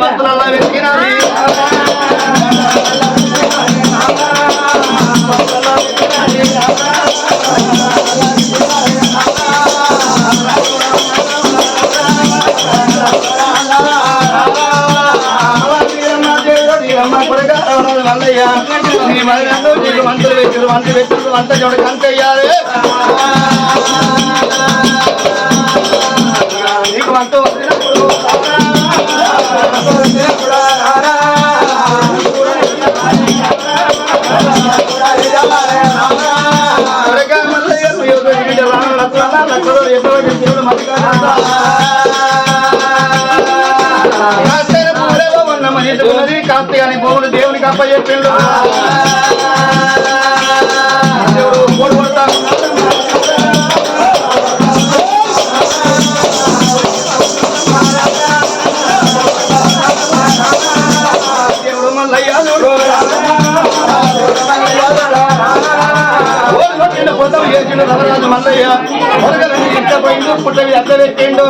మంత్రాల వెతికినది మల్లయ్య నీ మహిళలు నీకు మంత్రులు పెట్టారు వంట చూడ కంటయ్యారు నీకు వంట వచ్చినప్పుడు మనిషి కాస్త అని భూములు దేవునికి అప్పచెప్పిండు దేవుడు మూడు పడతాడు దేవుడు మల్లయ్య పొందం చేసిండు నవరాజు మల్లయ్య మొదలన్నీ ఇష్టపోయిండు పుట్టవి అడ్డ పెట్టిండు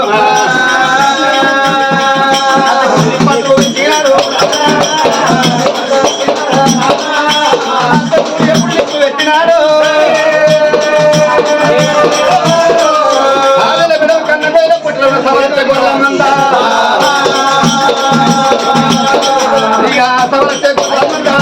ఎప్పుడు పెట్టినాడు కన్న మీద పుట్టిన సవరత గోళమందా ఇక సవరత గోళమందా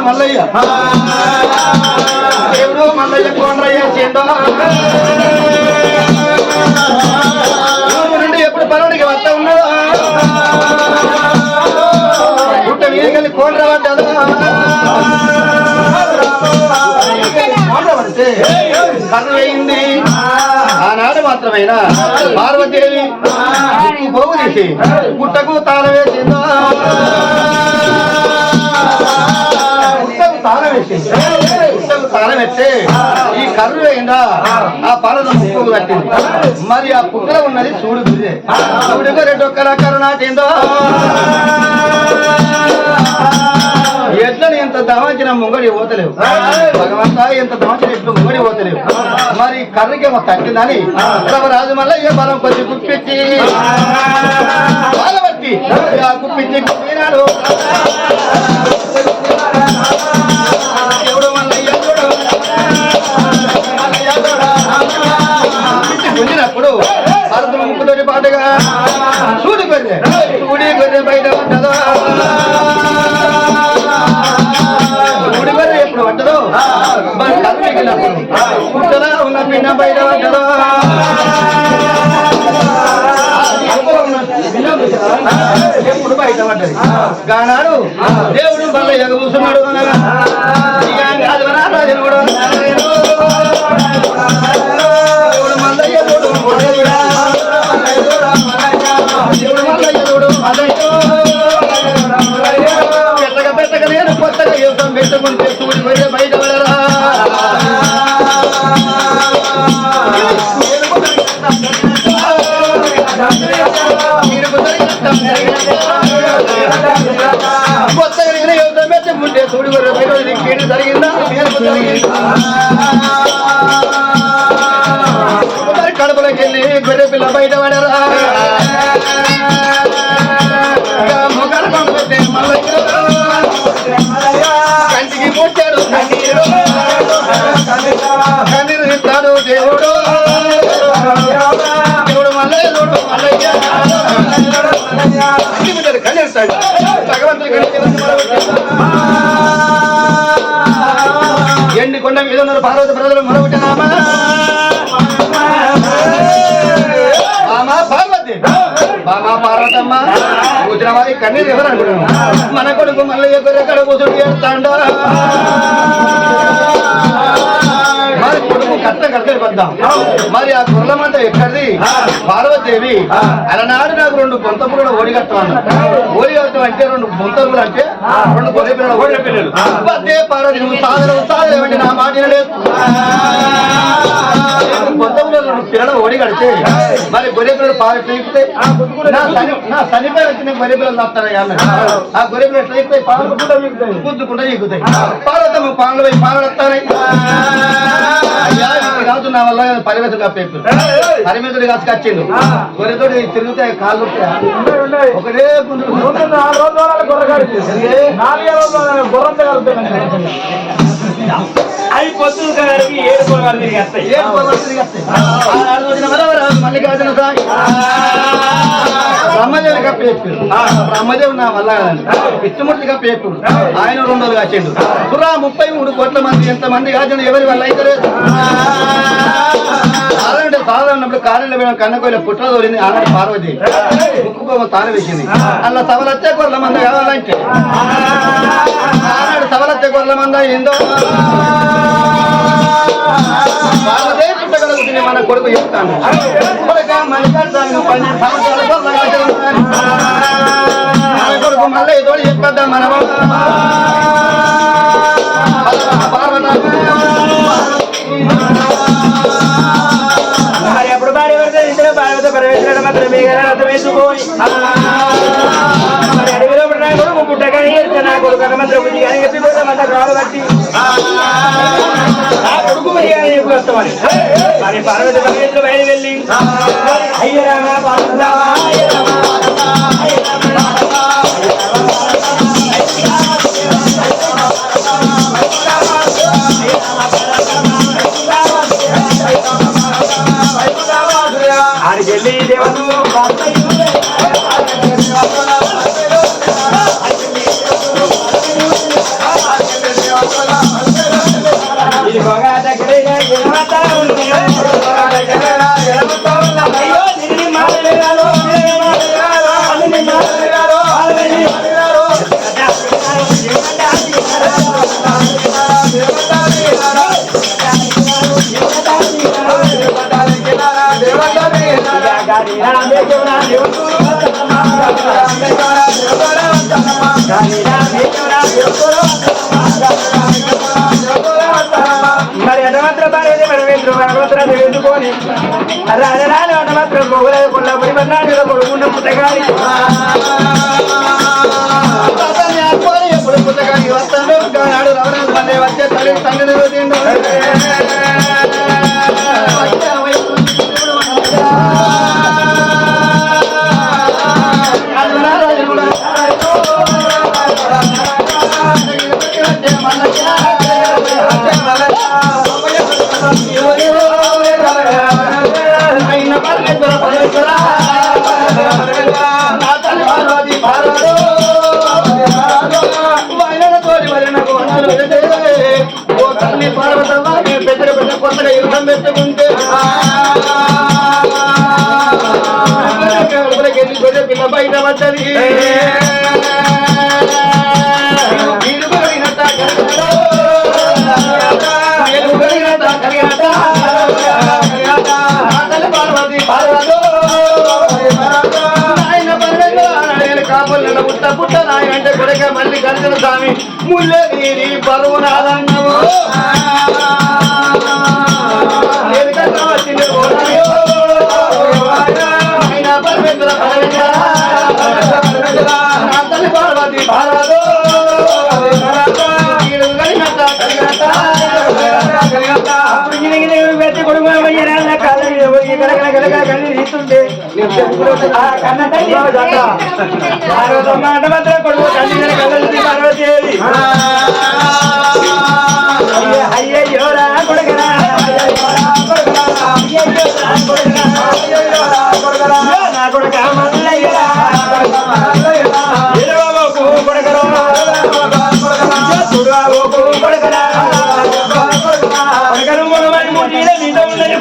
మల్లయ్య దేవుడు మల్లయ్య కోనరయ్య చేండో నుండి ఎప్పుడు పనుడికి వస్తా ఉన్నాడు పుట్ట వీరికెళ్ళి కోనర పడ్డాడు కన్ను వేయింది ఆనాడు మాత్రమైనా పార్వతీదేవి పోగు తీసి పుట్టకు తాళ వేసిందో తాళం వేస్తే ఈ కర్రు వేయండా ఆ పాలను ముక్కుకు కట్టింది మరి ఆ పుక్కలో ఉన్నది చూడు గురే చూడుకు రెడ్డొక్కల కర్రు నాటిందో ఎట్లని ఎంత దమాచిన ముంగడి పోతలేవు భగవంతా ఎంత దమాచిన ఎట్లు ముంగడి పోతలేవు మరి కర్రకేమో తగ్గిందని రాజు మల్లయ్య బలం కొద్ది కుప్పించి బట్టి ఆ కుప్పించి కుప్పినాడు గుంజినప్పుడు భరతుడు ముక్కుతోటి పాటుగా చూడి గొర్రె బయట పడ్డదో చూడి గొర్రె ఎప్పుడు పడ్డదో పుట్టలా ఉన్న పిన్న బయట పడ్డదో ఎప్పుడు బయట పడ్డది గానాడు దేవుడు మల్లయ్య కూర్చున్నాడు రాజరాజను కూడా పెట్టక నేను కొత్తగా యుద్ధం పెట్టుకుంటే చూడి పోయి బయట పడరా కొత్తగా నేను యుద్ధం పెట్టుకుంటే చూడి పోయి బయట ఇంకేంటి జరిగిందా కడుపులోకి వెళ్ళి గొర్రె పిల్ల బయట పడరా కంటికి ముట్టాడు కన్నీరు ఇస్తాడు దేవుడు దేవుడు మల్లయ్య కన్నీస్తాడు భగవంతుడు ఎండి కొండ మీద ఉన్నారు పార్వతి ప్రజలు మొదలుపెట్టినామా పార్వతి బామా పార్వతమ్మ కూర్చున్న వారి కన్నీరు ఎవరు అనుకున్నాను మన కొడుకు మల్లయ్య గొర్రె కడ కూర్చొని చేస్తాడు మరి కొడుకు కట్ట కట్టలు పడ్డాం. మరి ఆ గుర్రల మంట ఎక్కడిది? పార్వతీదేవి అలనాడు నాకు 2 బొంతపులు ఓడి కట్టమన్నా. ఓడి కట్టం అంటే 2 బొంతపులు అంటే 2 గొర్రె పిల్లలు. అదే పార్వతి నువ్వు సాధన ఏమంటే నా మాట లేదు. బొంతపులు 2 పిల్లలు ఓడి కడితే మరి గొర్రె పిల్లలు పాలు ఎట్లా నా చనిపోయి వచ్చి నేను గొర్రె పిల్లలు తాపుతారా? ఆ గొర్రె పిల్లలు ఎట్లా ఎక్కుతాయి? పాలు గుద్దుకుంటా ఎక్కుతాయి. పార్వతమ్మ పాలు పోయి పాలు వస్తాయి. కాదు నా వల్ల పరిమితుడు కప్పేపు పరిమితుడు కాసుకొచ్చిండు. గొర్రెతో తిరుగుతాయి కాళ్ళు ఒకటే అవి పొద్దులు గారికి 7 పొగలు తిరిగేస్తాయి. మల్లికార్జున స్వామి బ్రహ్మదేవుని కప్పేపు. బ్రహ్మదేవుడు నా వల్ల విష్ణుమూర్తి కప్పేపు. ఆయన 2 రోజులు కాచిండు. 33 కోట్ల మంది ఎంతమంది కాచండు ఎవరి వల్ల అయితే లేదు. సాధన ఉన్నప్పుడు కాలంలో కన్నకోయిల పుట్ల తోలింది. ఆనాడు పార్వతి ముక్కుపోమ తాను వేసింది. అలా సవలచ్చే కొర్ల మంద కావాలంటే ఆనాడు సవలచ్చే కొర్ల మంద ఏందో పార్వతే పుట్టగలుగుతుంది. మన కొడుకు చెప్తాను మన కొడుకు మళ్ళీ తోడు చెప్పద్దాం మనం పార్వత. మరి అప్పుడు భార్య ఇద్దరు పార్వత పరమేశ్వరుడు మాత్రమే వేసుకోని మరి అడవిలో నా కొడుకు పుట్టగానే నా కొడుకు అన్నమంత్ర బుద్ధి కానీ చెప్పిపోతే మంట రావు బట్టి నా కొడుకు బుద్ధి కానీ చెప్పి వస్తామని మరి పార్వత పరమేశ్వరుడు బయలు వెళ్ళి అయ్య రామ పార్వత ఆడికెళ్ళి దేవను ఇది బాగా దగ్గర మరి అన్నమాత్ర భార్య పరమేశ్వరు వేసుకొని రాజరాని అన్నమాత్రం మొగల కొల్లపురి మన్నాడు కొడుకున్న పుట్టగాలి ఎప్పుడు పుట్టగాలి వస్తాడు నాడు రవరాజు మళ్ళీ వచ్చే తల్లి తండ్రిని పార్వతమ్మ పెద్ద పెద్ద కొత్తగా యుద్ధం పెట్టుకుంటే గొర్రె పిల్ల బయట పడ్డది. కాపలు పుట్ట పుట్ట నాయంటే కొడక మళ్ళీ గడిచిన స్వామి ముల్లే నీరి బరువు నాదన్నము పార్వతి భారతో పెట్టి కొడుకు కన్నీస్తుంటే మాత్రం కొడుకు కన్నీ కళ్ళ పార్వతీదేవి అయ్యయ్యోరా కొడుకరా నా కొడుక మల్లయ్యరా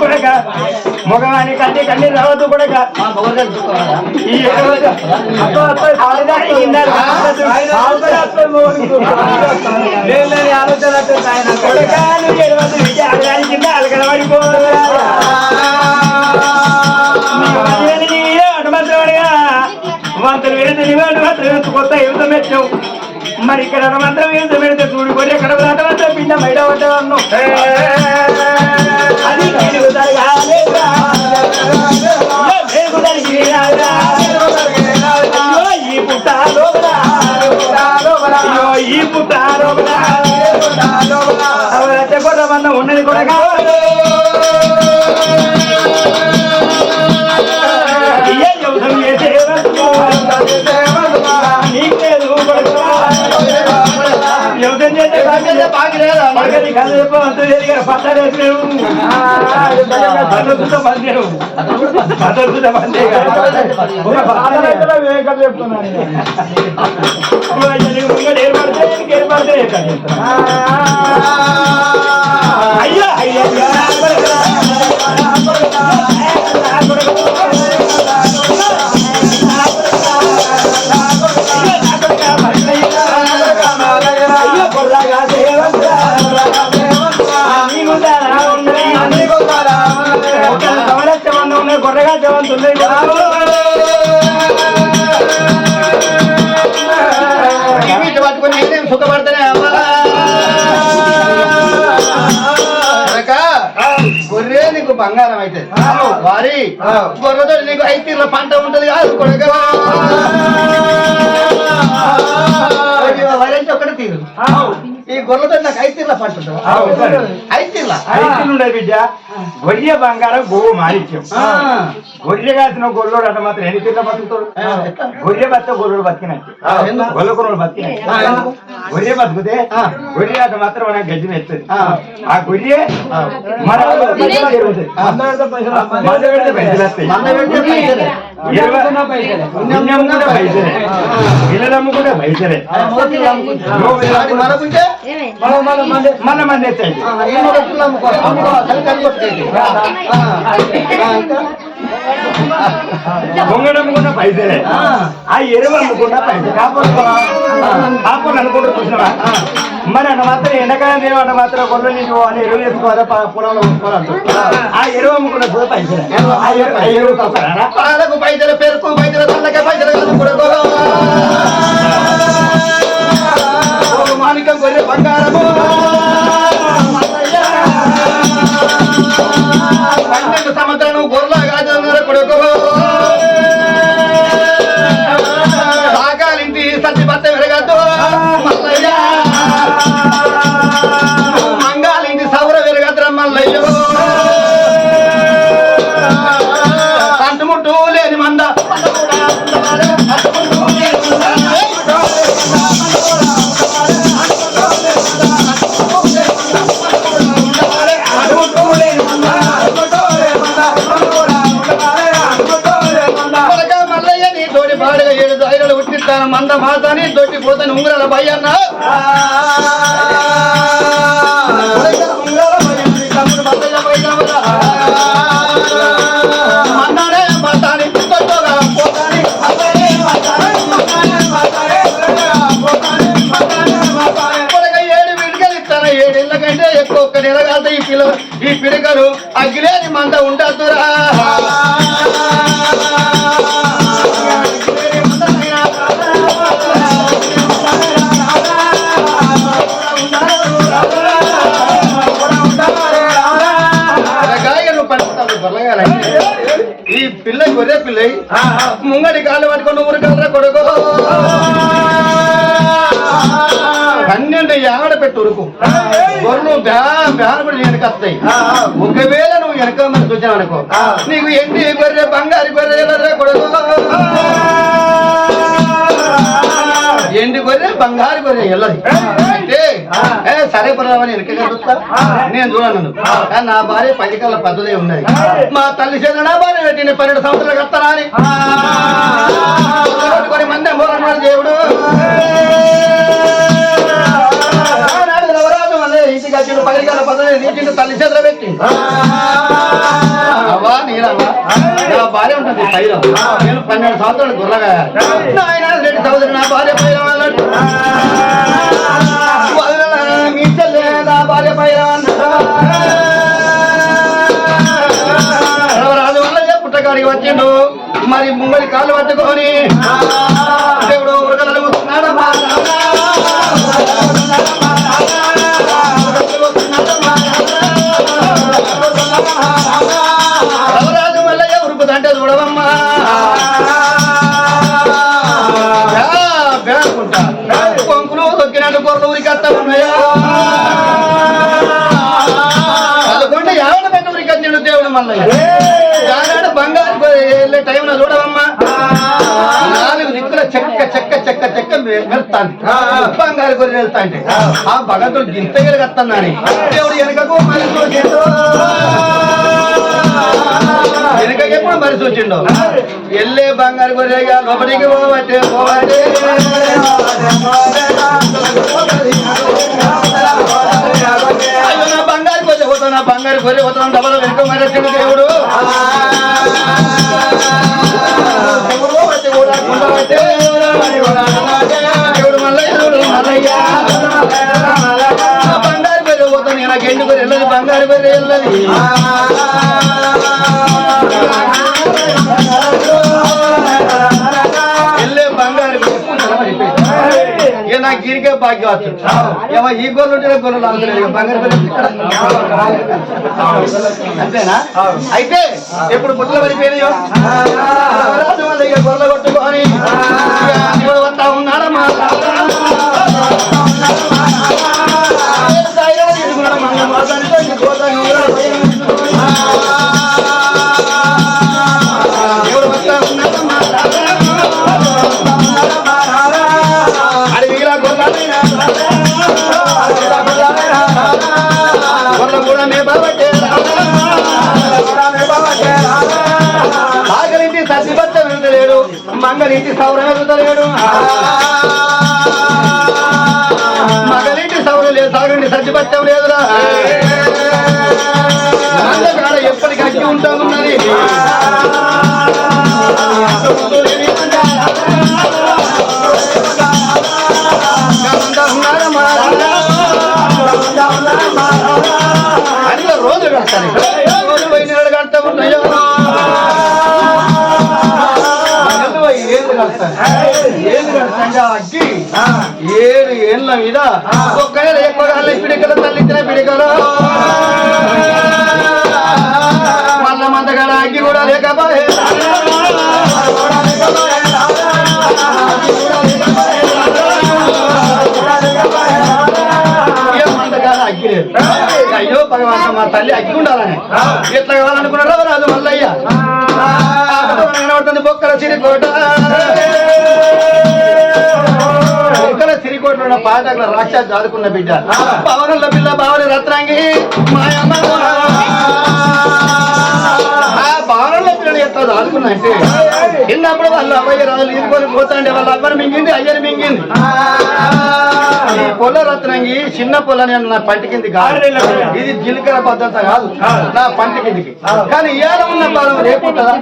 కొడుకరా మగవాని కంటే కండి రావద్దు కొడక ఆలోచన కింద అలగడవాడి వచ్చి కొత్త యుద్ధం పెట్టావు మరి ఇక్కడ మాత్రం యుద్ధం పెడితే చూడు కొరి ఎక్కడ మాత్రం పిండ బయట పడ్డాను అది ఈ పుట్టాలో ఈ పుట్టాలో కూడా మన ఉన్నది కూడా కావాలి అయ్యా అయ్యా గొర్రెగా జవంతుంది పట్టుకుని నేనేం సుఖపడతానే గొర్రె నీకు బంగారం అయితే వారి గొర్రెతో నీకు 5 తీర్ల పంట ఉంటది కాదు కొడుక వరంటే ఒకటి తీరు ఈ గొర్రెతో నాకు 5 తీర్ల పంట ఉంటుంది 5 తీర్ల 5 తీర్లు బిడ్డ గొర్రె బంగారం గోవు మాణిక్యం గొర్రె కాసిన గొర్రెడు అంటే మాత్రం ఎన్ని తీర్ల బతుకుతాడు గొర్రె బతికే గొర్రెడు బతికినట్టు గొల్లకొరడు బతికినట్టు గొర్రె బతుకుతే గొర్రె అంటే మాత్రం మనకి గజ్జి ఎత్తుంది ఆ గొర్రె మన పిల్లలమ్ము కూడా పైసలే మన మంది ఎత్తాయి పొంగడమ్ముకున్న పైసలే ఆ ఎరువు అమ్ముకున్న పైసలు కాపు అనుకుంటూ చూసినవా మరి అన్న మాత్రం ఎండకాలం దేవన్న మాత్రం కొల్ల నీకు అని ఎరువు వేసుకోవాలి పొలంలో ఉంచుకోవాలి ఆ ఎరువు అమ్ముకున్న కూడా పైసలే ఆ ఎరువు పాలకు పైసలు పెరుకు పైసలు తల్లకే పైసలు మాణిక్యం గొర్రె బంగారము 12 సంవత్సరం గొర్రె కాదు కొడుకు సాగాలింటి సత్తి భర్త వెరగద్దు మల్లయ్య మంగాలింటి సౌర వెరగద్ర మల్లయ్య అంటుముట్టు లేని మంద మంద మాతాని దొడ్డి పోతాను ఉంగరాల భయ్యన్న మందానే మాతాని పోతాని 7 విడికలు ఇస్తాను 7 ఏళ్ళ కంటే ఎక్కువ ఒక్క నెల కాదు ఈ పిడకలు అగ్గిలేని మంద ఉండద్దురా ఈ పిల్ల గొర్రె పిల్ల ముంగడి కాళ్ళు పట్టుకొని ఊరికల్రా కొడుకు 12 ఆడ పెట్టు ఉరుకు గొర్రెలు బ్యాన్ కూడా వెనకొస్తాయి ఒకవేళ నువ్వు వెనక మరి చూసావు అనుకో నీకు ఎండి గొర్రె బంగారు గొర్రె కొడుకు ఎండి గొర్రె బంగారు గొర్రె వెళ్ళదు అంటే సరే పడదామని వెనక చూస్తా నేను చూడను కానీ నా భార్య 10 కళ్ళ పద్ధతి ఉన్నది మా తల్లి చేత నా భార్య పెట్టిన 12 సంవత్సరాలు కడతానా అని కొన్ని మంది మోరన్నాడు దేవుడు ఇంటికి వచ్చిన 10 కళ్ళ పద్ధతి నీటిని తల్లి చేతులు పెట్టి అవ్వా నీరవ్వా నా భార్య ఉంటుంది పైలో నేను 12 సంవత్సరాలు గుర్రగా ఆయన 2 సంవత్సరాలు నా భార్య పైన వాళ్ళంటే మీ చెల్లె నా భార్య పైన రాజు వల్ల పుట్టకాడికి వచ్చిండు మా మరి ముంగడి కాళ్ళు పట్టుకొని దేవుడు ఉరకలుగుతున్నాడమ్మా రవరాజు మల్లయ్య ఉరుకుదంటే చూడవమ్మా బేడుకుంటా కొంకులు దొక్కినట్టు కొరలు ఉరికత్తా ఉన్నాయా అనుకుంటే యావన పెద్ద ఉరికొచ్చిండు దేవుడు మల్లయ్య ఆనాడు బంగారు వెళ్ళే టైంలో చూడవమ్మా 4 దిక్కుల చెక్క చెక్క చెక్క చెక్క వెళ్తాను బంగారు గొర్రె వెళ్తా అంటే ఆ భగవంతుడు గింత గెలగత్తానని దేవుడు వెనకకు మరి చూసిండు వెనక ఎప్పుడు మరి చూసిండు వెళ్ళే బంగారు గొర్రెగా లోపలికి పోవటే పోవటే అయ్యో నా బంగారు గొర్రె పోతాను నా బంగారు గొర్రె పోతాను డబ్బులు వెనుక మరి వచ్చిండు దేవుడు దేవుడు మల్లయ్య బంగారు గొర్రె పోతాను నాకు ఎండు గొర్రె వెళ్ళదు బంగారు గొర్రె వెళ్ళదు వెళ్ళే బంగారు ఇక నాకు దీనికే భాగ్యం వస్తుంది ఏమో ఈ గొర్రెలు ఉంటే గొర్రెలు అందులేదు బంగారు అంతేనా అయితే ఎప్పుడు పుట్టలు పడిపోయినాయో ఇక గొర్రెలు కొట్టుకొని వస్తా ఉన్నాడమ్మా ఆగలింటి సతిభర్త వెళ్తలేడు మంగలింటి సౌర వెళ్తలేడు మగలింటి సౌర లేదు సాగండి సతిభర్తం లేదురా మందకాడ ఎప్పటికీ అగ్గి ఉంటా ఉన్నది అట్లా రోజు కడతాను రోజు పోయిన కడతా ఉన్నాయో ఏళ్ళు కడతాను అగ్గి 7 ఏళ్ళ మీద ఒక్కడే ఎక్కువగా పిడికలు తల్లిచ్చిన పిడికలు మళ్ళా మందగాడ అగ్గి కూడా లేకపోయే అగ్గి లేదు అయ్యో భగవాన్ మా తల్లి అగ్గి ఉండాలని ఎట్లా కావాలనుకున్నాడో రాజు మల్లయ్య కనబడుతుంది బొక్కల సిరికోట బొక్కల సిరికోట ఉన్న పాటకుల రాక్షసు దాదుకున్న బిడ్డ పవనుల పిల్ల బావని రత్నాంగి మాయమ్మ బావనుల పిల్లలు ఎట్లా దాదుకున్నా అంటే చిన్నప్పుడు వాళ్ళు అవ్వయ్య రాజులు తీసుకొని పోతాండే వాళ్ళ అవ్వని మింగింది అయ్యని మింగింది ఈ పొల రత్నంగి చిన్న పొలని నా పంటి కింది కాదు ఇది జీలకర్ర పద్ధతి కాదు నా పంటి కిందికి కానీ ఇవాళ ఉన్న బలం రేపు ఉంటుందా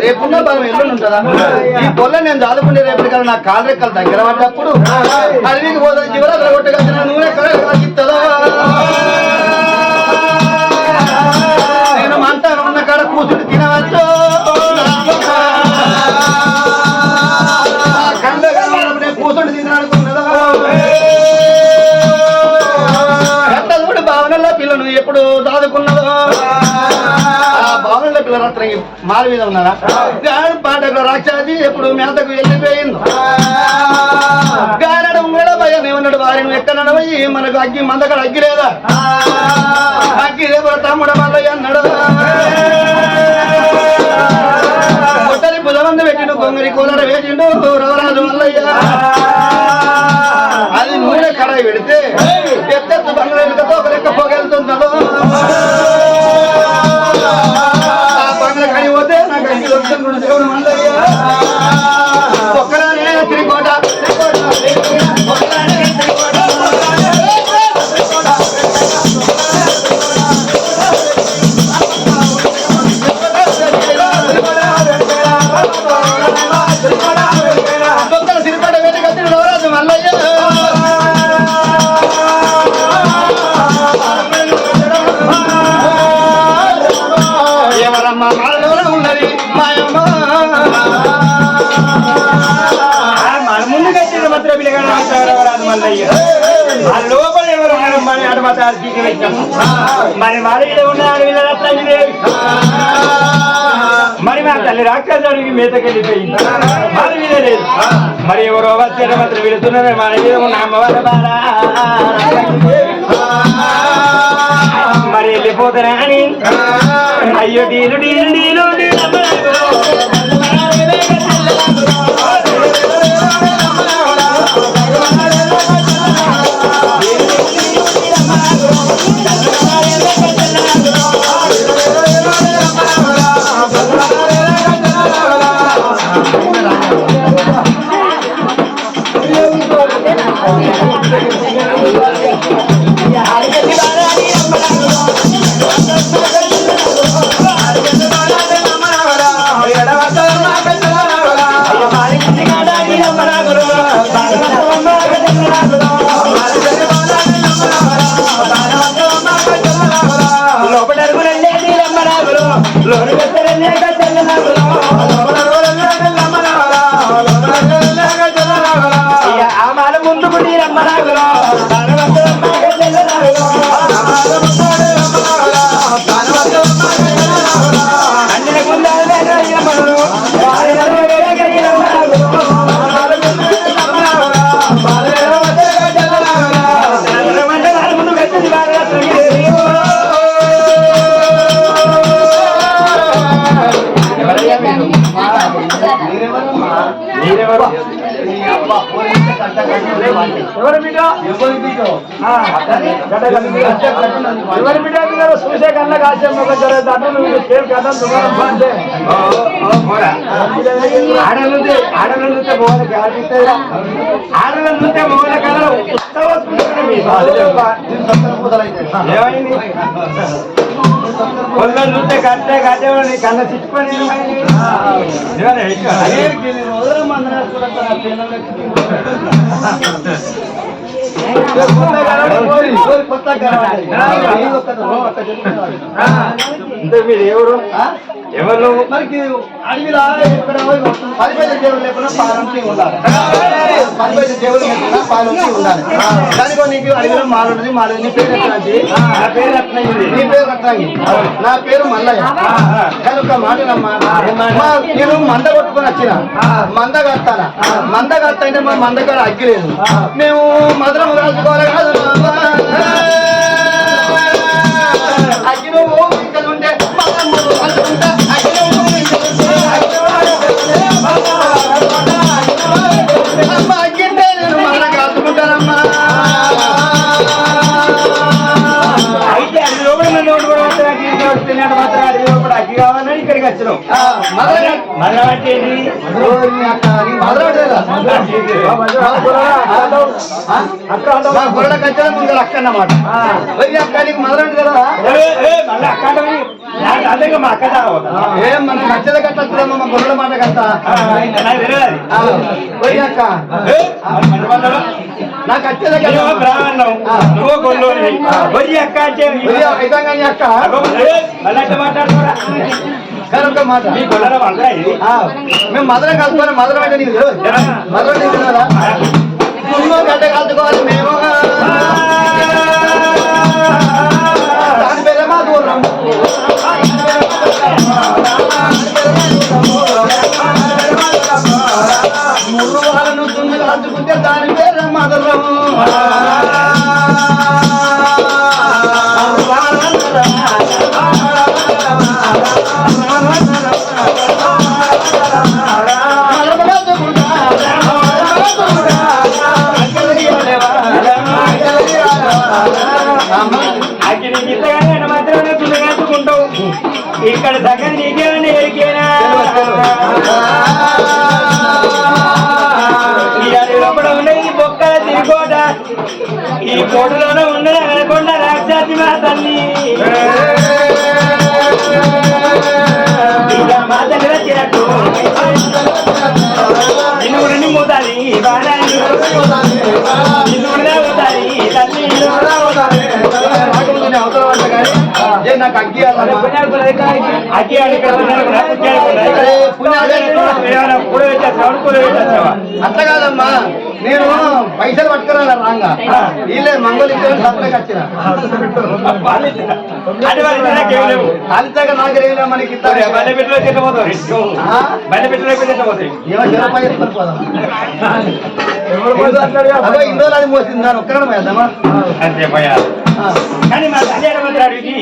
రేపున్న బలం ఎల్లుండి ఉంటుందా ఈ పొల నేను దాదుకుంటే రేపు కదా నా కాలు రెక్కలు దగ్గర పడ్డప్పుడు అడవికి పోతా జీవరాత్రి కొట్టగలిగిన నూనె కడగిస్తుందా నేను మంటాను ఉన్న కాడ కూర్చుని తినవచ్చు కూర్చుండి తినాలనుకున్నదా కూడా భావనల్లో పిల్లలు ఎప్పుడు దాదుకున్నదో ఆ భావనలో పిల్లలు అతనికి మారు మీద ఉన్నారా గాడు పాటకు రాక్షసి ఎప్పుడు మేతకు వెళ్ళిపోయింది గాడు ఉంగడ భయం ఏమన్నాడు వారిని ఎక్కడ పోయి మనకు అగ్గి మందకడ అగ్గి లేదా అగ్గి రేపు తమ్ముడ మల్లయ్య అన్నాడు కొట్టని బుధమంది పెట్టిండు కొంగరి కూలర వేసిండు రవరాజు మల్లయ్య అది నూనె కడాయి పెడితే పెద్ద బంగాళతో ఒక లెక్క పొగెళ్తున్నాడు ఆ బంగ్ల కడి పోతే నాకు అగ్గి దొరుకుతుంది దేవుడు మల్లయ్య ఒక్కరానే శ్రీకోట మాత్రం పిల్లగాడు రాదు మల్లయ్య ఆ లోపల ఎవరు ఉన్నారమ్మని ఆడ మాత్రం తీసి వచ్చాము మరి మాడవిలో ఉన్న ఆడవిల రత్నదేవి మరి మా తల్లి రాక్షసుడికి మేతకెళ్ళిపోయింది మాడవిల లేదు మరి ఎవరో వచ్చారో మాత్రం వెళుతున్నారు మాడవిలో ఉన్న అమ్మవారి బాల మరి వెళ్ళిపోతారా అని అయ్యో డీలు డీలు డీలు ఎవరి బిడ్డ చూసే కన్నా కాసే ఆడలంటే మోహన ఆడలంటే మోహన కళ ఏమైంది కొల్లని చూస్తే కట్టే కట్టేవాడు కళ్ళ చిట్టుకొని మీరు ఎవరు ఎవరు మనకి అడవిలో పదిపైన దేవుడు లేకుండా పాలంటి ఉండాలి 15 దేవుడు లేకుండా పాలంటి ఉండాలి దానికో నీకు అడవిలో మాలుంది మాలు నీ పేరు ఎట్లాంటి నా పేరు రత్నగిరి నీ పేరు రత్నగిరి నా పేరు మల్లయ్య కానీ ఒక మాటనమ్మా నేను మంద కొట్టుకొని వచ్చిన మంద కడతానా మంద కడతా అంటే మా మంద కాడ అగ్గిలేదు మేము మధురం రాసుకోవాలి కాదు అగ్గి నువ్వు ఇక్కడ ఉంటే అయితే అది లోపల అగ్గి కావాలని ఇక్కడికి వచ్చినాం మధురం అంటే ముందు అక్క అన్నమాట అక్కడికి మధురం కదా అదే మా అక్క ఏం మన నచ్చద కట్టమ్మా మా గొర్రెల మాట కట్ట అక్క నాకు వచ్చేదే బ్రాహ్మణం నువ్వు గొల్లు అక్క అంటే అక్క మాట్లాడుతున్నా కనుక మాట మీ గొర్రెల మేము మధురం కలుపుకోవాలి మధురం అంటే నీకు మధురం నీకు కదా గడ్డ కలుపుకోవాలి మేము దాని పేరే మా దూరం మూడు వాళ్ళను దున్ను కాల్చుకుంటే దాని పేరు మధురం మాత్రమే పిల్లగాచుకుంటావు ఇక్కడ దగ్గర నీకేమన్నా ఎరికేనా లోపల ఉన్నది ఈ బొక్కల తిరిగోట ఈ కోటలోనే ఉన్నది అనకుండా రాక్షసి మా తల్లి మా తల్లి వచ్చినట్టు నిన్ను రెండు మూతాలి నిన్ను పోతాలి తల్లి ఏ నాకు అగ్గి ఇవ్వాలమ్మా. అగ్గి అడిగి అరే పుణ్యాలు అట్లా కాదమ్మా, నేను పైసలు పట్టుకురా రాంగా వీళ్ళే మంగళ ఇచ్చిన సప్లైకి వచ్చిన కాలితాక నాకు రేలా మనకి ఇన్ని రోజులు అది మోసింది దాని ఒక్కడ వేద్దామా కానీ మా కళ్యాణ మంత్రాడికి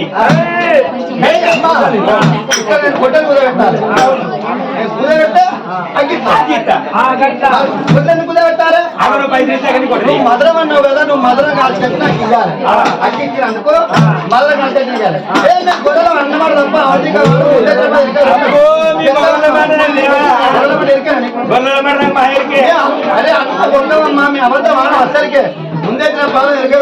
ఇక్కడ నేను గొడ్డలు కుదబెట్టాలి, నేను కుదబెట్టే గొడ్డని కుదబెట్టాలి. నువ్వు మధురం అన్నావు కదా, నువ్వు మధురం కాల్చి చెప్పి నాకు ఇవ్వాలి. అగ్గి ఇచ్చిన అనుకో మళ్ళీ కలిసి ఇవ్వాలి. నేను గొడవలో అన్నమాట తప్ప అరే అన్న కొండవమ్మా మీ అబద్ధం అసలుకే ముందే బాగా ఎరగ